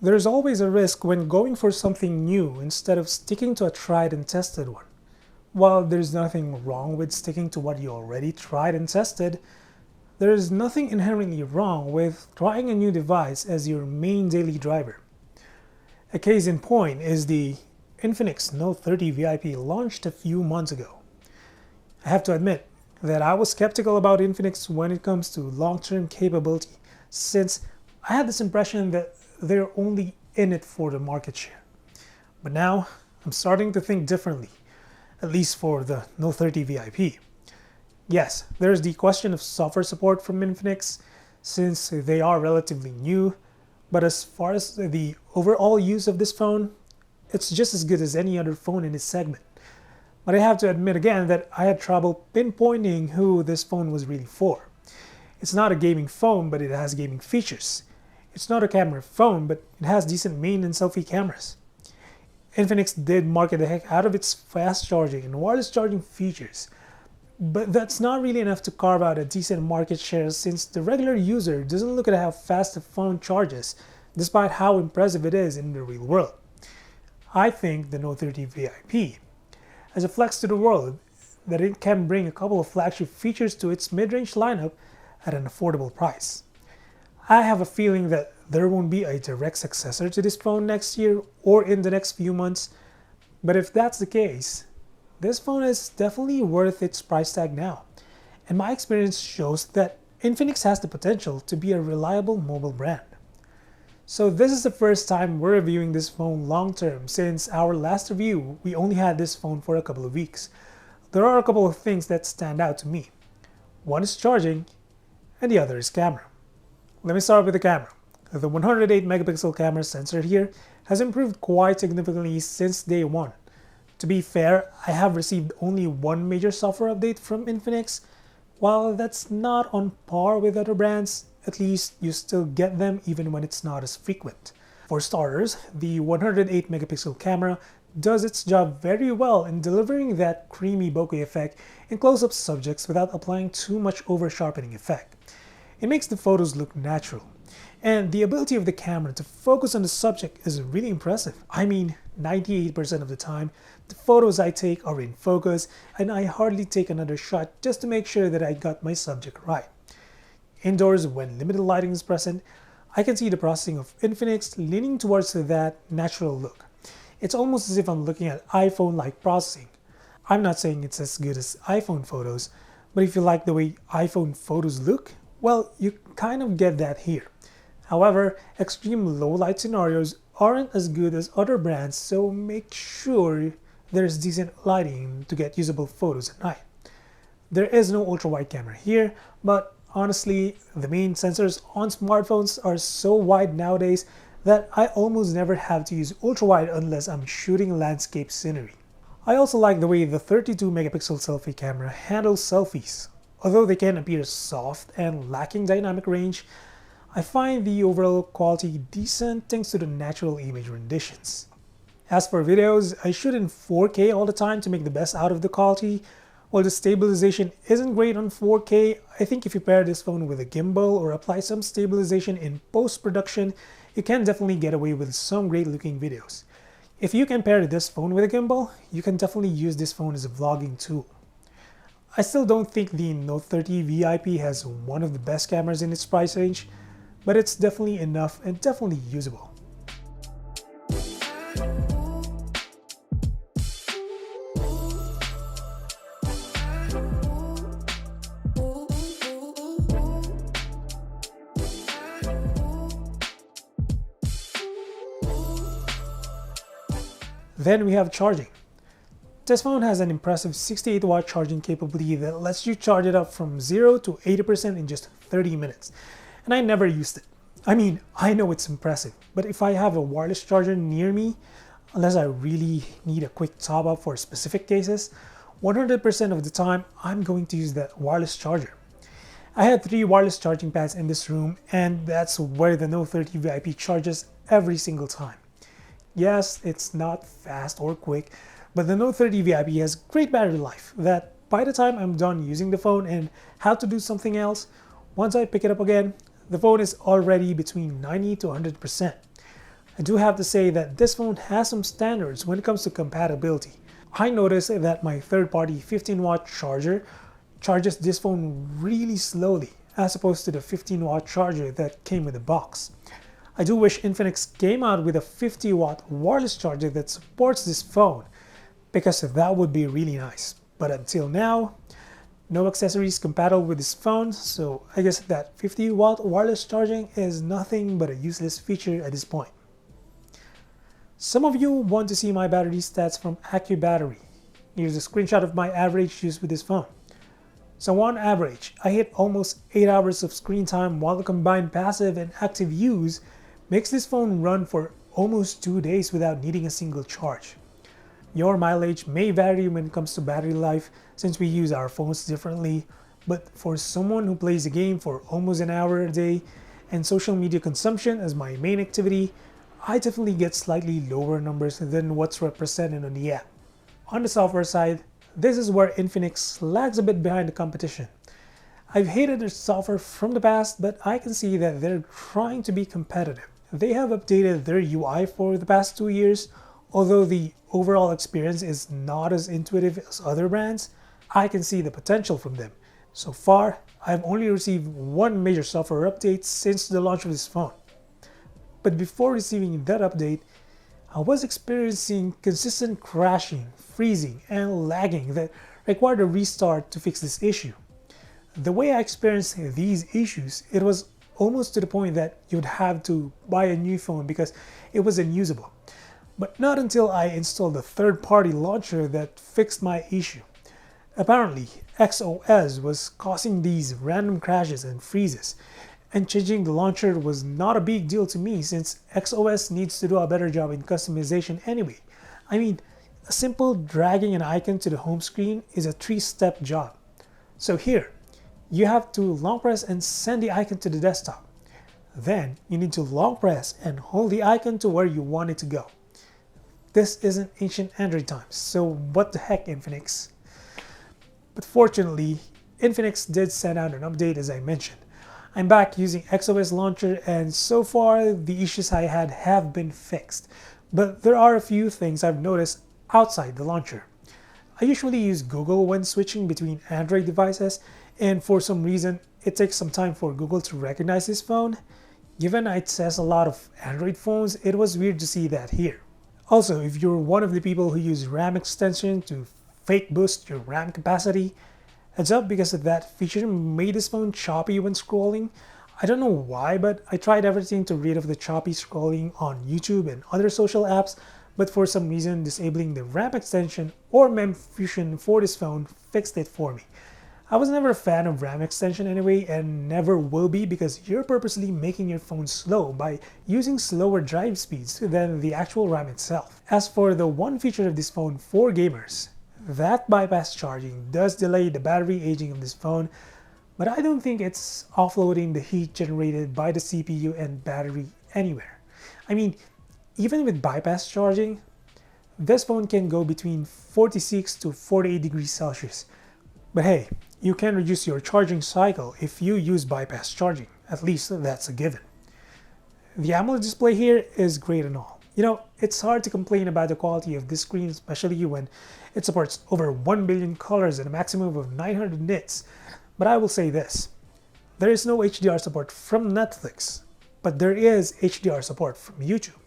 There's always a risk when going for something new instead of sticking to a tried and tested one. While there's nothing wrong with sticking to what you already tried and tested, there is nothing inherently wrong with trying a new device as your main daily driver. A case in point is the Infinix Note 30 VIP launched a few months ago. I have to admit that I was skeptical about Infinix when it comes to long-term capability, since I had this impression that they're only in it for the market share. But now, I'm starting to think differently, at least for the Note 30 VIP. Yes, there's the question of software support from Infinix, since they are relatively new, but as far as the overall use of this phone, it's just as good as any other phone in its segment. But I have to admit again that I had trouble pinpointing who this phone was really for. It's not a gaming phone, but it has gaming features. It's not a camera phone, but it has decent main and selfie cameras. Infinix did market the heck out of its fast charging and wireless charging features, but that's not really enough to carve out a decent market share since the regular user doesn't look at how fast the phone charges, despite how impressive it is in the real world. I think the Note 30 VIP has a flex to the world that it can bring a couple of flagship features to its mid-range lineup at an affordable price. I have a feeling that there won't be a direct successor to this phone next year or in the next few months, but if that's the case, this phone is definitely worth its price tag now, and my experience shows that Infinix has the potential to be a reliable mobile brand. So this is the first time we're reviewing this phone long term since our last review we only had this phone for a couple of weeks. There are a couple of things that stand out to me. One is charging, and the other is camera. Let me start with the camera. The 108 megapixel camera sensor here has improved quite significantly since day one. To be fair, I have received only one major software update from Infinix. While that's not on par with other brands, at least you still get them even when it's not as frequent. For starters, the 108 megapixel camera does its job very well in delivering that creamy bokeh effect in close-up subjects without applying too much over-sharpening effect. It makes the photos look natural. And the ability of the camera to focus on the subject is really impressive. I mean, 98% of the time, the photos I take are in focus, and I hardly take another shot just to make sure that I got my subject right. Indoors, when limited lighting is present, I can see the processing of Infinix leaning towards that natural look. It's almost as if I'm looking at iPhone-like processing. I'm not saying it's as good as iPhone photos, but if you like the way iPhone photos look, well, you kind of get that here. However, extreme low light scenarios aren't as good as other brands, so make sure there's decent lighting to get usable photos at night. There is no ultra-wide camera here, but honestly, the main sensors on smartphones are so wide nowadays that I almost never have to use ultra-wide unless I'm shooting landscape scenery. I also like the way the 32 megapixel selfie camera handles selfies. Although they can appear soft and lacking dynamic range, I find the overall quality decent thanks to the natural image renditions. As for videos, I shoot in 4K all the time to make the best out of the quality. While the stabilization isn't great on 4K, I think if you pair this phone with a gimbal or apply some stabilization in post-production, you can definitely get away with some great looking videos. If you can pair this phone with a gimbal, you can definitely use this phone as a vlogging tool. I still don't think the Note 30 VIP has one of the best cameras in its price range, but it's definitely enough and definitely usable. Then we have charging. This phone has an impressive 68 watt charging capability that lets you charge it up from 0 to 80% in just 30 minutes. And I never used it. I mean, I know it's impressive, but if I have a wireless charger near me, unless I really need a quick top up for specific cases, 100% of the time I'm going to use that wireless charger. I had 3 wireless charging pads in this room, and that's where the Note 30 VIP charges every single time. Yes, it's not fast or quick, but the Note 30 VIP has great battery life that by the time I'm done using the phone and have to do something else, once I pick it up again, the phone is already between 90 to 100%. I do have to say that this phone has some standards when it comes to compatibility. I noticed that my third-party 15-watt charger charges this phone really slowly as opposed to the 15-watt charger that came with the box. I do wish Infinix came out with a 50-watt wireless charger that supports this phone because that would be really nice. But until now, no accessories compatible with this phone, so I guess that 50-watt wireless charging is nothing but a useless feature at this point. Some of you want to see my battery stats from AccuBattery. Here's a screenshot of my average use with this phone. So on average, I hit almost 8 hours of screen time, while the combined passive and active use makes this phone run for almost 2 days without needing a single charge. Your mileage may vary when it comes to battery life since we use our phones differently, but for someone who plays a game for almost an hour a day and social media consumption as my main activity, I definitely get slightly lower numbers than what's represented on the app. On the software side, this is where Infinix lags a bit behind the competition. I've hated their software from the past, but I can see that they're trying to be competitive. They have updated their UI for the past 2 years, although the overall experience is not as intuitive as other brands. I can see the potential from them. So far, I've only received one major software update since the launch of this phone. But before receiving that update, I was experiencing consistent crashing, freezing, and lagging that required a restart to fix this issue. The way I experienced these issues, it was almost to the point that you would have to buy a new phone because it was unusable. But not until I installed a third-party launcher that fixed my issue. Apparently, XOS was causing these random crashes and freezes, and changing the launcher was not a big deal to me since XOS needs to do a better job in customization anyway. I mean, a simple dragging an icon to the home screen is a 3-step job. So here, you have to long press and send the icon to the desktop. Then, you need to long press and hold the icon to where you want it to go. This isn't ancient Android times, so what the heck, Infinix? But fortunately, Infinix did send out an update as I mentioned. I'm back using XOS Launcher, and so far the issues I had have been fixed. But there are a few things I've noticed outside the launcher. I usually use Google when switching between Android devices, and for some reason it takes some time for Google to recognize this phone. Given it says a lot of Android phones, it was weird to see that here. Also, if you're one of the people who use RAM extension to fake boost your RAM capacity, heads up because of that feature made this phone choppy when scrolling. I don't know why, but I tried everything to rid of the choppy scrolling on YouTube and other social apps, but for some reason disabling the RAM extension or MemFusion for this phone fixed it for me. I was never a fan of RAM extension anyway and never will be because you're purposely making your phone slow by using slower drive speeds than the actual RAM itself. As for the one feature of this phone for gamers, that bypass charging does delay the battery aging of this phone, but I don't think it's offloading the heat generated by the CPU and battery anywhere. I mean, even with bypass charging, this phone can go between 46 to 48 degrees Celsius. But hey, you can reduce your charging cycle if you use bypass charging. At least that's a given. The AMOLED display here is great and all. You know, it's hard to complain about the quality of this screen, especially when it supports over 1 billion colors and a maximum of 900 nits. But I will say this, there is no HDR support from Netflix, but there is HDR support from YouTube.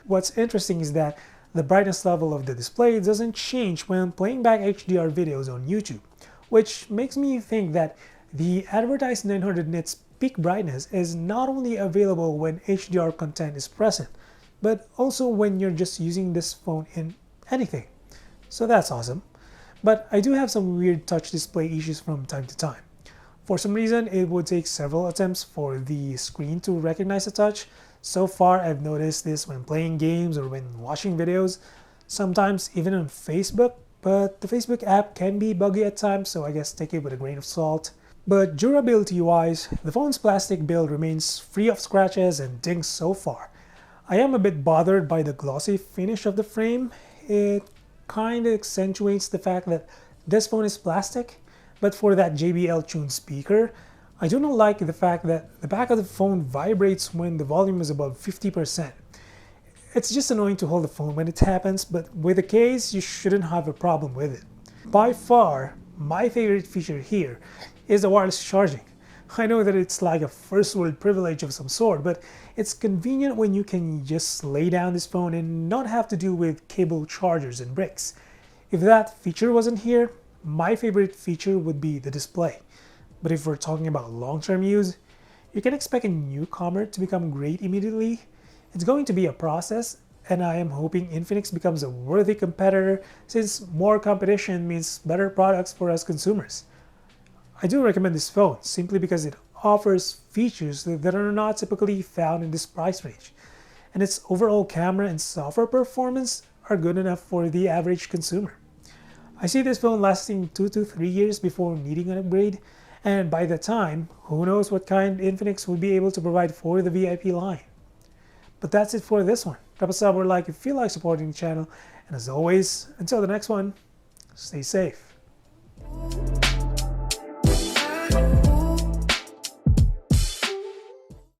What's interesting is that the brightness level of the display doesn't change when playing back HDR videos on YouTube, which makes me think that the advertised 900 nits peak brightness is not only available when HDR content is present, but also when you're just using this phone in anything. So that's awesome. But I do have some weird touch display issues from time to time. For some reason, it would take several attempts for the screen to recognize a touch. So far, I've noticed this when playing games or when watching videos, sometimes even on Facebook, but the Facebook app can be buggy at times, so I guess take it with a grain of salt. But durability-wise, the phone's plastic build remains free of scratches and dings so far. I am a bit bothered by the glossy finish of the frame. It kind of accentuates the fact that this phone is plastic, but for that JBL tuned speaker, I do not like the fact that the back of the phone vibrates when the volume is above 50%. It's just annoying to hold the phone when it happens, but with the case, you shouldn't have a problem with it. By far, my favorite feature here is the wireless charging. I know that it's like a first world privilege of some sort, but it's convenient when you can just lay down this phone and not have to deal with cable chargers and bricks. If that feature wasn't here, my favorite feature would be the display. But if we're talking about long-term use, you can expect a newcomer to become great immediately. It's going to be a process, and I am hoping Infinix becomes a worthy competitor since more competition means better products for us consumers. I do recommend this phone simply because it offers features that are not typically found in this price range, and its overall camera and software performance are good enough for the average consumer. I see this phone lasting 2 to 3 years before needing an upgrade, and by that time, who knows what kind Infinix will be able to provide for the VIP line. But that's it for this one. Drop a sub or like if you feel like supporting the channel, and as always, until the next one, stay safe.